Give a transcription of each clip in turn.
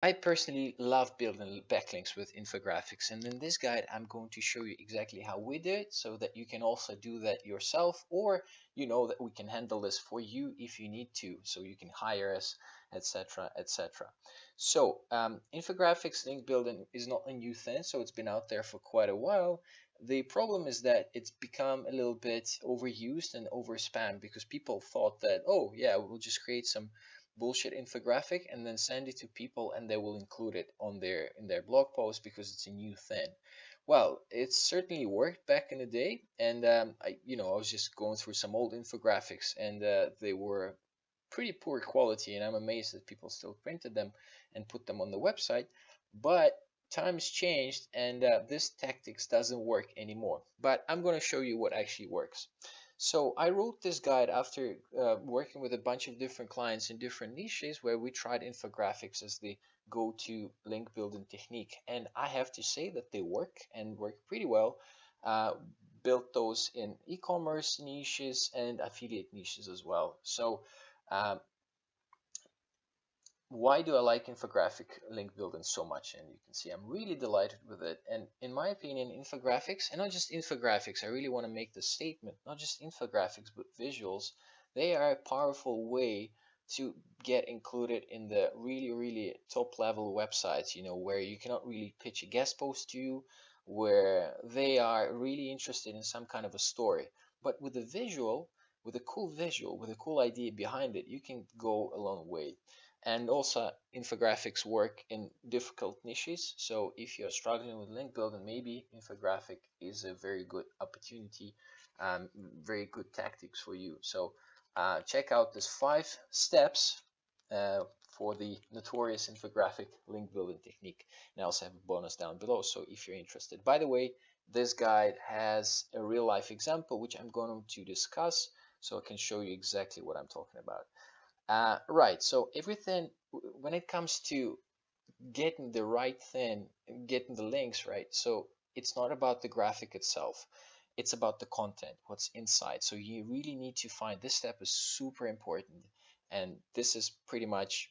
I personally love building backlinks with infographics, and in this guide I'm going to show you exactly how we do it so that you can also do that yourself, or you know that we can handle this for you if you need to, so you can hire us, etc., etc. So infographics link building is not a new thing, so it's been out there for quite a while. The problem is that it's become a little bit overused and over spammed because people thought that, oh yeah, we'll just create some bullshit infographic and then send it to people and they will include it on their blog post because it's a new thing. Well, it certainly worked back in the day, and I was just going through some old infographics, and they were pretty poor quality, and I'm amazed that people still printed them and put them on the website. But times changed, and this tactics doesn't work anymore. But I'm going to show you what actually works. So I wrote this guide after working with a bunch of different clients in different niches where we tried infographics as the go-to link building technique. And I have to say that they work and work pretty well. Uh, Built those in e-commerce niches and affiliate niches as well. So um, why do I like infographic link building so much? And you can see I'm really delighted with it. And in my opinion, infographics, and not just infographics, I really want to make the statement, not just infographics, but visuals, they are a powerful way to get included in the really, really top level websites, where you cannot really pitch a guest post to, where they are really interested in some kind of a story. But with a visual, with a cool visual, with a cool idea behind it, you can go a long way. And also infographics work in difficult niches, so if you're struggling with link building, maybe infographic is a very good opportunity, very good tactics for you. So check out this 5 steps uh, for the notorious infographic link building technique, and I also have a bonus down below, so if you're interested. By the way, this guide has a real life example which I'm going to discuss, so I can show you exactly what I'm talking about. Right, so everything when it comes to getting the right thing, getting the links right, so it's not about the graphic itself, it's about the content, what's inside. So you really need to find, this step is super important, and this is pretty much,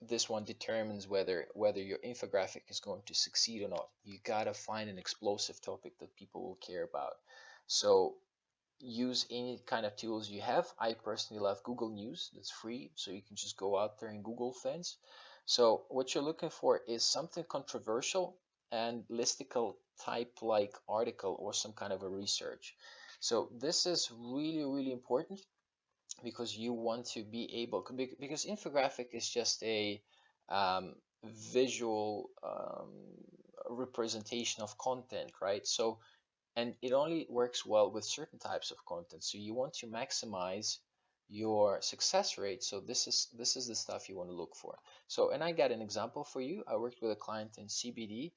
this one determines whether your infographic is going to succeed or not. You gotta find an explosive topic that people will care about. So use any kind of tools you have. I personally love Google News. It's free, so you can just go out there and Google things. So what you're looking for is something controversial and listicle type like article or some kind of a research. So this is really, really important because you want to be able, because infographic is just a um, visual representation of content, right? So and it only works well with certain types of content, so you want to maximize your success rate. So this is the stuff you want to look for. So, and I got an example for you. I worked with a client in CBD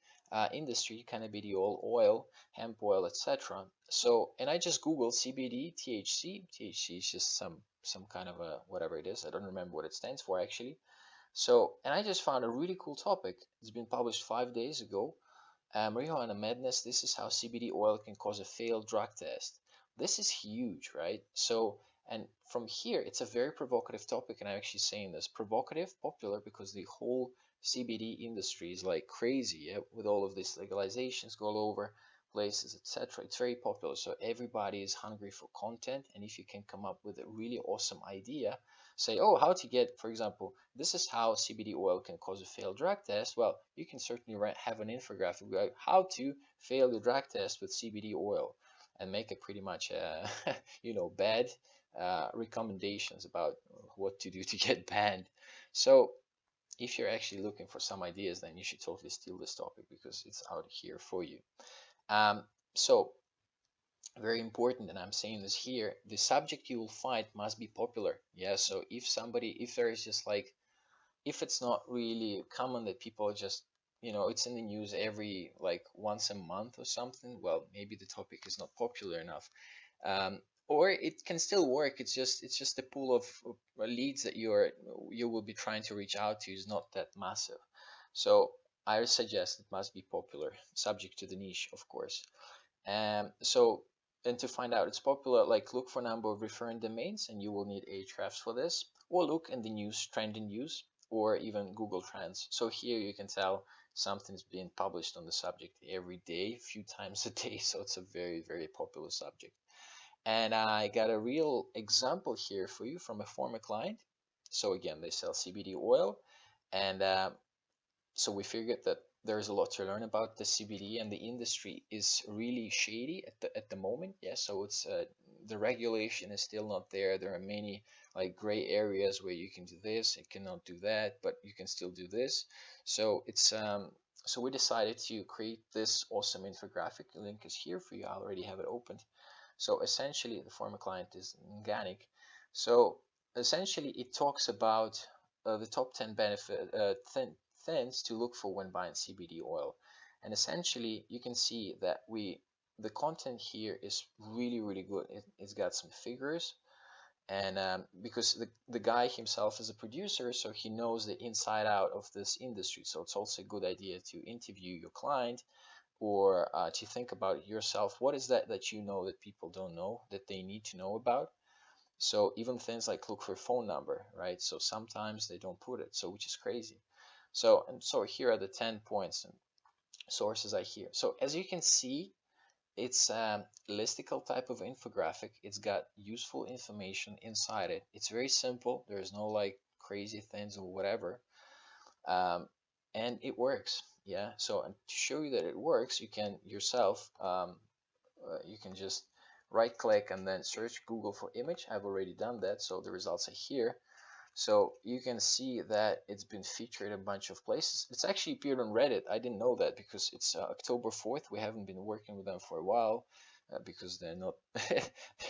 industry, cannabidiol oil, hemp oil, etc. So, and I just googled CBD THC is just some kind of a whatever it is, I don't remember what it stands for actually. So, and I just found a really cool topic. It's been published 5 days ago. Marijuana Madness, this is how CBD oil can cause a failed drug test. This is huge, right? So, and from here, it's a very provocative topic, and I'm actually saying this provocative, popular, because the whole CBD industry is like crazy, yeah, with all of these legalizations go all over places, etc. It's very popular, so everybody is hungry for content, and if you can come up with a really awesome idea, say, oh, how to get, for example, this is how CBD oil can cause a failed drug test. Well, you can certainly have an infographic about how to fail the drug test with CBD oil and make it pretty much, bad recommendations about what to do to get banned. So if you're actually looking for some ideas, then you should totally steal this topic because it's out here for you. So very important, and I'm saying this here, the subject you will find must be popular. Yeah, so if there is just like, if it's not really common that people just, it's in the news every like once a month or something, well, maybe the topic is not popular enough. Or it can still work, it's just the pool of leads that you will be trying to reach out to is not that massive. So I suggest it must be popular, subject to the niche, of course. So, and to find out it's popular, like look for number of referring domains, and you will need Ahrefs for this, or look in the news, trending news. or even Google Trends. So here you can tell something's being published on the subject every day, a few times a day. So it's a very, very popular subject. And I got a real example here for you from a former client. So again, they sell CBD oil, and so we figured that there's a lot to learn about the CBD, and the industry is really shady at the moment. Yeah, so it's the regulation is still not there. There are many like gray areas where you can do this, you cannot do that, but you can still do this. So it's so we decided to create this awesome infographic. The link is here for you. I already have it opened. So essentially, the former client is organic. So essentially, it talks about the top 10 things to look for when buying CBD oil. And essentially, you can see that the content here is really, really good. It's got some figures, and because the guy himself is a producer, so he knows the inside out of this industry. So it's also a good idea to interview your client, or to think about yourself. What is that you know that people don't know that they need to know about? So even things like look for a phone number, right? So sometimes they don't put it, so which is crazy. So here are the 10 points and sources I hear. So as you can see, it's a listicle type of infographic. It's got useful information inside it. It's very simple. There's no like crazy things or whatever. And it works. Yeah. So and to show you that it works, you can yourself, you can just right click and then search Google for image. I've already done that. So the results are here. So you can see that it's been featured a bunch of places. It's actually appeared on Reddit. I didn't know that because it's October 4th. We haven't been working with them for a while because they're not,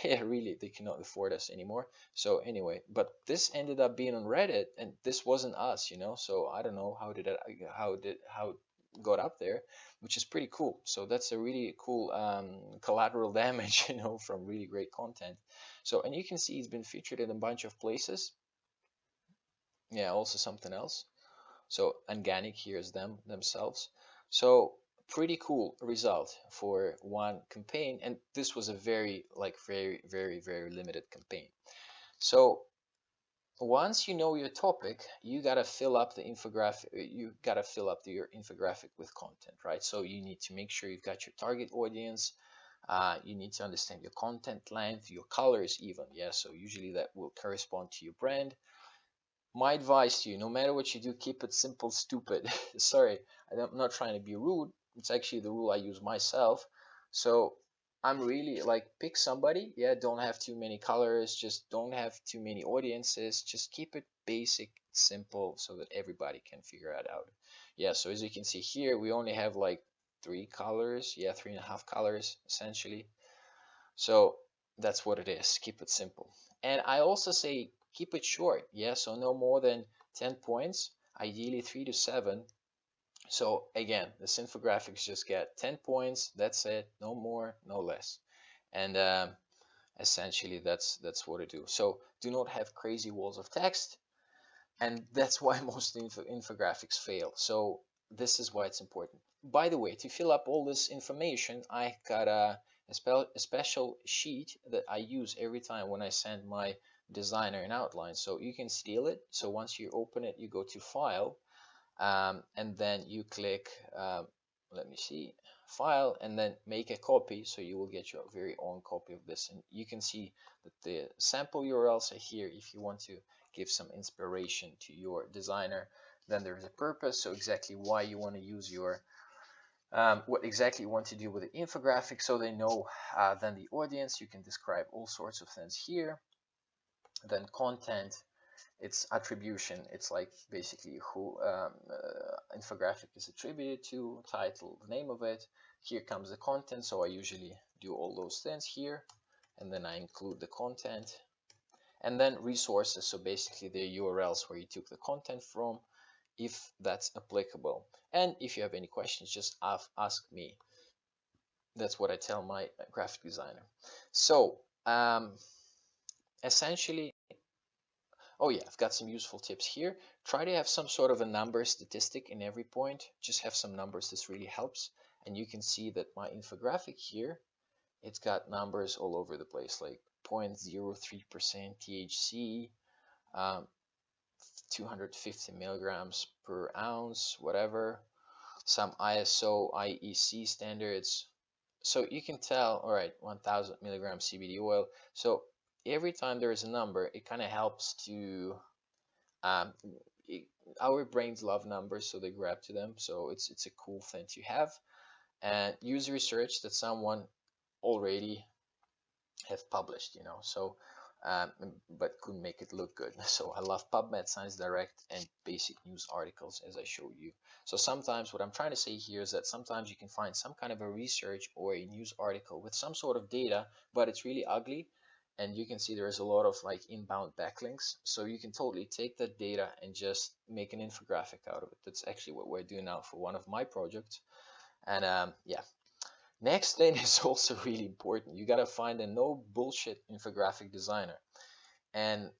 they cannot afford us anymore. So anyway, but this ended up being on Reddit, and this wasn't us, you know. So I don't know how it got up there, which is pretty cool. So that's a really cool collateral damage, you know, from really great content. So, and you can see it's been featured in a bunch of places. Yeah, also something else. So organic, here's themselves. So pretty cool result for one campaign, and this was a very very limited campaign. So once you know your topic, you gotta fill up the infographic. You gotta fill up your infographic with content, right? So you need to make sure you've got your target audience. You need to understand your content length, your colors, even. Yeah, so usually that will correspond to your brand. My advice to you, no matter what you do, keep it simple, stupid. Sorry, I'm not trying to be rude. It's actually the rule I use myself. So I'm really like, pick somebody. Yeah, don't have too many colors. Just don't have too many audiences. Just keep it basic, simple, so that everybody can figure it out. Yeah, so as you can see here, we only have like 3 colors. Yeah, 3.5 colors essentially. So that's what it is. Keep it simple. And I also say keep it short. Yeah, so no more than 10 points, ideally 3 to 7. So again, this infographics just get 10 points. That's it. No more, no less. And essentially that's what I do. So do not have crazy walls of text. And that's why most infographics fail. So this is why it's important. By the way, to fill up all this information, I got a special sheet that I use every time when I send my designer an outline. So you can steal it. So once you open it, you go to File, and then you click, let me see, File, and then make a copy. So you will get your very own copy of this. And you can see that the sample URLs are here if you want to give some inspiration to your designer. Then there's a purpose, so exactly why you want to use your what exactly you want to do with the infographic, so they know. Then the audience, you can describe all sorts of things here. Then content, it's attribution, it's like basically who infographic is attributed to, title, the name of it. Here comes the content, so I usually do all those things here, and then I include the content. And then resources, so basically the URLs where you took the content from, if that's applicable. And if you have any questions, just ask me. That's what I tell my graphic designer. So essentially, oh yeah, I've got some useful tips here. Try to have some sort of a number statistic in every point. Just have some numbers. This really helps. And you can see that my infographic here, it's got numbers all over the place, like 0.03% THC, 250 milligrams per ounce, whatever, some ISO, IEC standards. So you can tell, all right, 1000 milligrams CBD oil. So every time there is a number, it kind of helps to, um, it, our brains love numbers, so they grab to them. So it's a cool thing to have. And use research that someone already have published, so um, but couldn't make it look good. So I love PubMed, Science Direct, and basic news articles, as I showed you. So sometimes what I'm trying to say here is that sometimes you can find some kind of a research or a news article with some sort of data, but it's really ugly, and you can see there's a lot of like inbound backlinks. So you can totally take that data and just make an infographic out of it. That's actually what we're doing now for one of my projects. And yeah, next thing is also really important. You gotta find a no bullshit infographic designer, and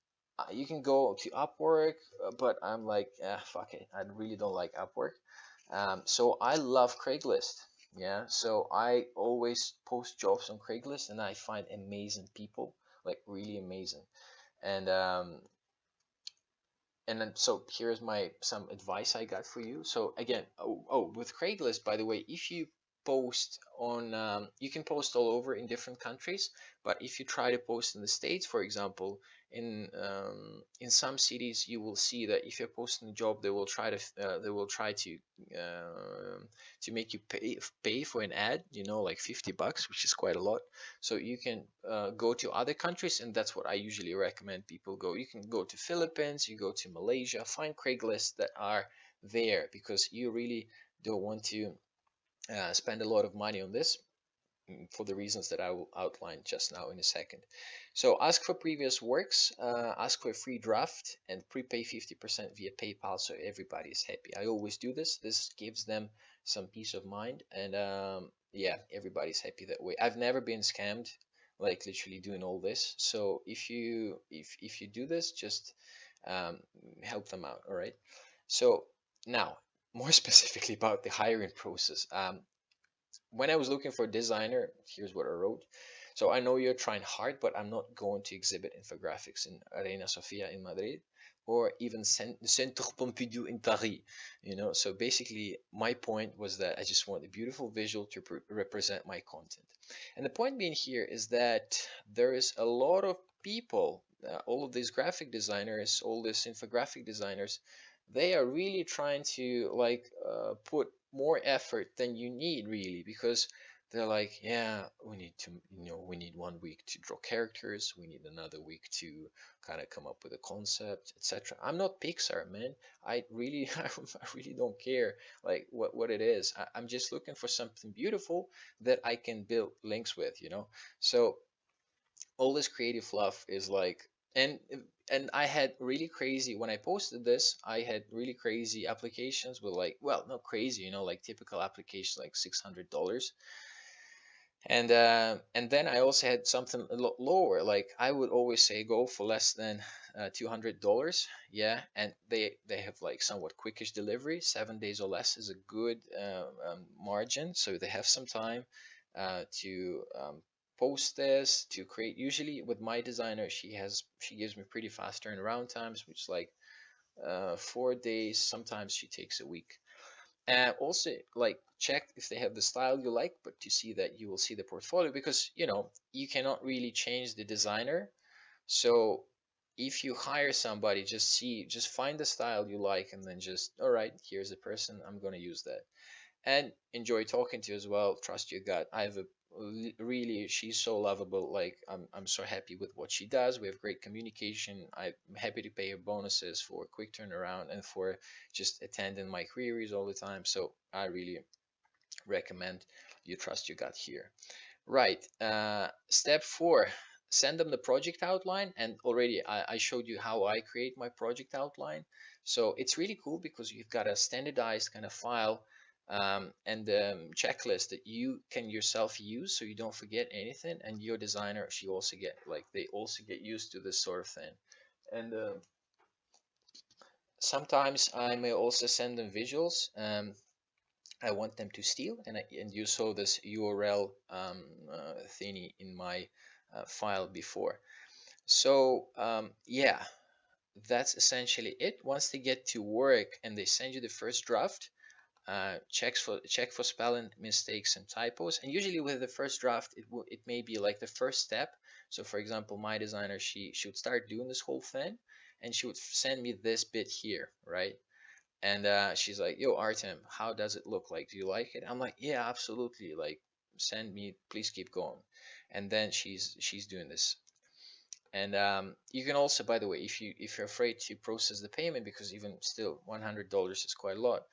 you can go to Upwork, but I'm like, fuck it, I really don't like Upwork. So I love Craigslist. Yeah, so I always post jobs on Craigslist, and I find amazing people, like really amazing. And then so here's my some advice I got for you. So again, with Craigslist, by the way, if you post on you can post all over in different countries, but if you try to post in the States, for example, in some cities, you will see that if you're posting a job, they will try to make you pay for an ad, like $50, which is quite a lot. So you can go to other countries, and that's what I usually recommend people go. You can go to Philippines, you go to Malaysia, find Craigslist that are there, because you really don't want to spend a lot of money on this, for the reasons that I will outline just now in a second. So ask for previous works, ask for a free draft, and prepay 50% via PayPal, so everybody is happy. I always do this. This gives them some peace of mind, and yeah, everybody's happy that way. I've never been scammed, like literally doing all this. So if you do this, just um, help them out. All right. So now, more specifically about the hiring process. When I was looking for a designer, here's what I wrote. So I know you're trying hard, but I'm not going to exhibit infographics in Arena Sofia in Madrid, or even Centre Pompidou in Paris. So basically, my point was that I just want a beautiful visual to represent my content. And the point being here is that there is a lot of people, all of these graphic designers, all these infographic designers, they are really trying to like put more effort than you need, really, because they're like, yeah, we need to, we need 1 week to draw characters, we need another week to kind of come up with a concept, etc. I'm not Pixar, man. I really I really don't care like what it is. I'm just looking for something beautiful that I can build links with, so all this creative fluff is like, and I had really crazy, when I posted this, I had really crazy applications with like, well, not crazy, like typical applications, like $600. And then I also had something a lot lower, like I would always say go for less than $200. Yeah, and they have like somewhat quickish delivery. 7 days or less is a good margin, so they have some time to post this, to create. Usually with my designer, she gives me pretty fast turnaround times, which is like 4 days. Sometimes she takes a week. And also, like, check if they have the style you like, but to see that you will see the portfolio, because you cannot really change the designer. So if you hire somebody, just find the style you like, and then just, all right, here's the person, I'm going to use that, and enjoy talking to you as well. Trust your gut. I have a really, she's so lovable. Like, I'm so happy with what she does. We have great communication. I'm happy to pay her bonuses for quick turnaround and for just attending my queries all the time. So I really recommend you trust your gut here. Right. Step 4, send them the project outline. And already I showed you how I create my project outline. So it's really cool because you've got a standardized kind of file and checklist that you can yourself use, so you don't forget anything. And your designer, they also get used to this sort of thing. And sometimes I may also send them visuals. I want them to steal, and you saw this URL thingy in my file before. So yeah, that's essentially it. Once they get to work and they send you the first draft, check for spelling mistakes and typos. And usually with the first draft, it may be like the first step. So for example, my designer, she would start doing this whole thing, and she would send me this bit here, right? And she's like, "Yo, Artem, how does it look like? Do you like it?" I'm like, "Yeah, absolutely. Like, send me, please keep going." And then she's doing this. And you can also, by the way, if you're afraid to process the payment, because even still $100 is quite a lot,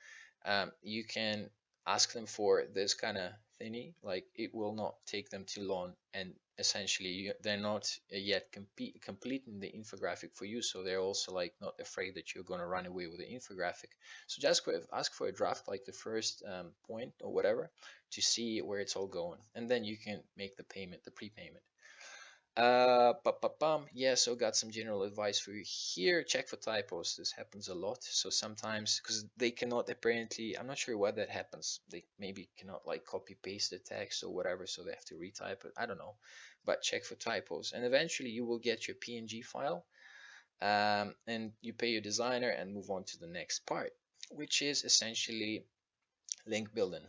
you can ask them for this kind of thingy. Like, it will not take them too long, and essentially they're not yet completing the infographic for you, so they're also like not afraid that you're going to run away with the infographic. So just ask for a draft, like the first point or whatever, to see where it's all going, and then you can make the payment, the prepayment. Yeah, so got some general advice for you here. Check for typos. This happens a lot. So sometimes, because they cannot apparently, I'm not sure why that happens. They maybe cannot like copy paste the text or whatever, so they have to retype it. I don't know. But check for typos. And eventually you will get your PNG file, and you pay your designer and move on to the next part, which is essentially link building.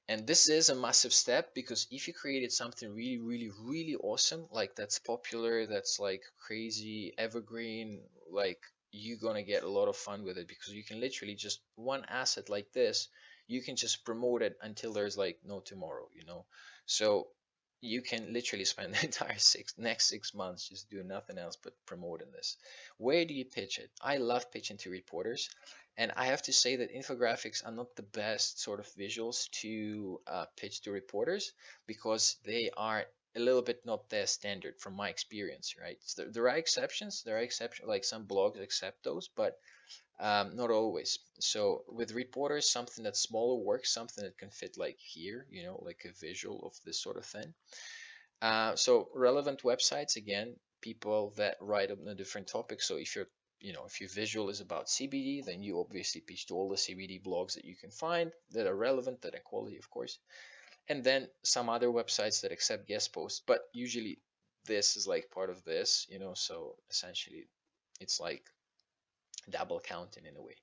And this is a massive step, because if you created something really, really, really awesome, like that's popular, that's like crazy, evergreen, like you're gonna get a lot of fun with it, because you can literally just one asset like this, you can just promote it until there's like no tomorrow, you know? So you can literally spend the entire next 6 months just doing nothing else but promoting this. Where do you pitch it? I love pitching to reporters. And I have to say that infographics are not the best sort of visuals to pitch to reporters, because they are a little bit not their standard from my experience, right? So there are exceptions. There are exceptions, like some blogs accept those, but not always. So with reporters, something that's smaller works, something that can fit like here, you know, like a visual of this sort of thing. So relevant websites, again, people that write on a different topic. So if you're, you know, if your visual is about CBD, then you obviously pitch to all the CBD blogs that you can find that are relevant, that are quality, of course. And then some other websites that accept guest posts, but usually this is like part of this, you know, so essentially it's like double counting in a way.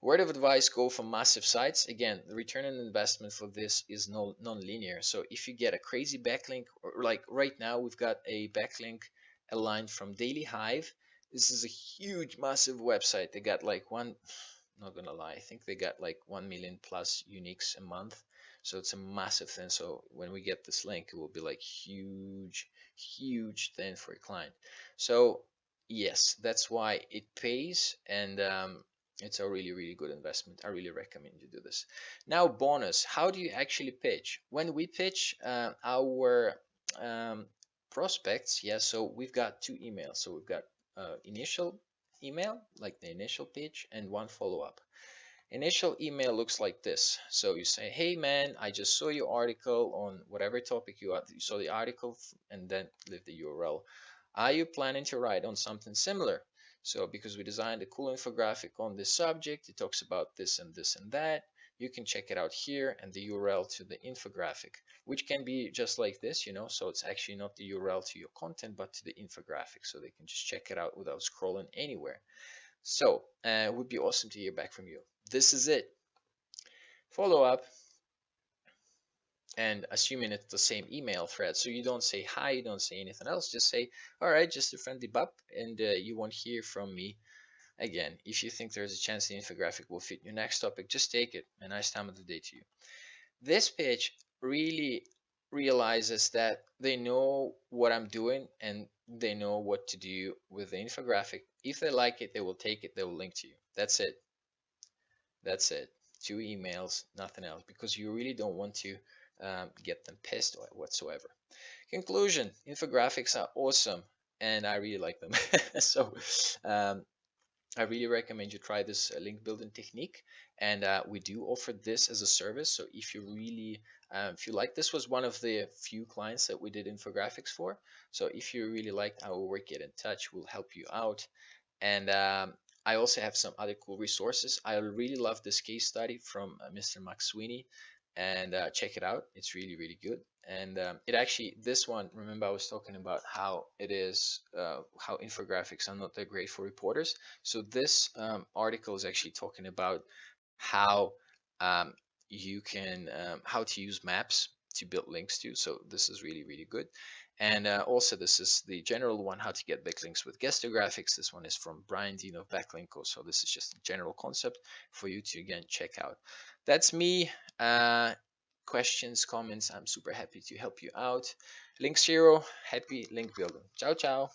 Word of advice: go for massive sites. Again, the return on investment for this is no non-linear. So if you get a crazy backlink, or like right now we've got a backlink aligned from Daily Hive. This is a huge, massive website. They got like one, not gonna lie, I think they got like 1 million plus uniques a month. So it's a massive thing. So when we get this link, it will be like huge, huge thing for a client. So yes, that's why it pays, and it's a really, really good investment. I really recommend you do this. Now, bonus: how do you actually pitch? When we pitch our um, prospects, yeah, so we've got two emails. So we've got initial email, like the initial pitch, and one follow-up. Initial email looks like this. So you say, "Hey man, I just saw your article on whatever topic you saw the article," and then leave the URL. "Are you planning to write on something similar? So because we designed a cool infographic on this subject, it talks about this and this and that. You can check it out here," and the URL to the infographic, which can be just like this, you know, so it's actually not the URL to your content, but to the infographic, so they can just check it out without scrolling anywhere. So it would be awesome to hear back from you. This is it. Follow up, and assuming it's the same email thread, so you don't say hi, you don't say anything else, just say, "All right, just a friendly bop," and you won't hear from me again. If you think there's a chance the infographic will fit your next topic, just take it. A nice time of the day to you. This page really realizes that they know what I'm doing, and they know what to do with the infographic. If they like it, they will take it, they will link to you. That's it. That's it. Two emails, nothing else, because you really don't want to get them pissed or whatsoever. Conclusion: infographics are awesome, and I really like them. So um, I really recommend you try this link building technique, and we do offer this as a service. So if you really, if you like, this was one of the few clients that we did infographics for. So if you really liked our work, get in touch. We'll help you out. And I also have some other cool resources. I really love this case study from Mr. Max Sweeney. and check it out. It's really, really good. And it actually, this one, remember I was talking about how it is, how infographics are not that great for reporters. So this article is actually talking about how um, you can, how to use maps to build links to. So this is really, really good. And also, this is the general one, how to get backlinks with Graphics. This one is from Brian Dean of Backlinko. So this is just a general concept for you to, again, check out. That's me. Questions, comments, I'm super happy to help you out. Linkshero, happy link building. Ciao, ciao.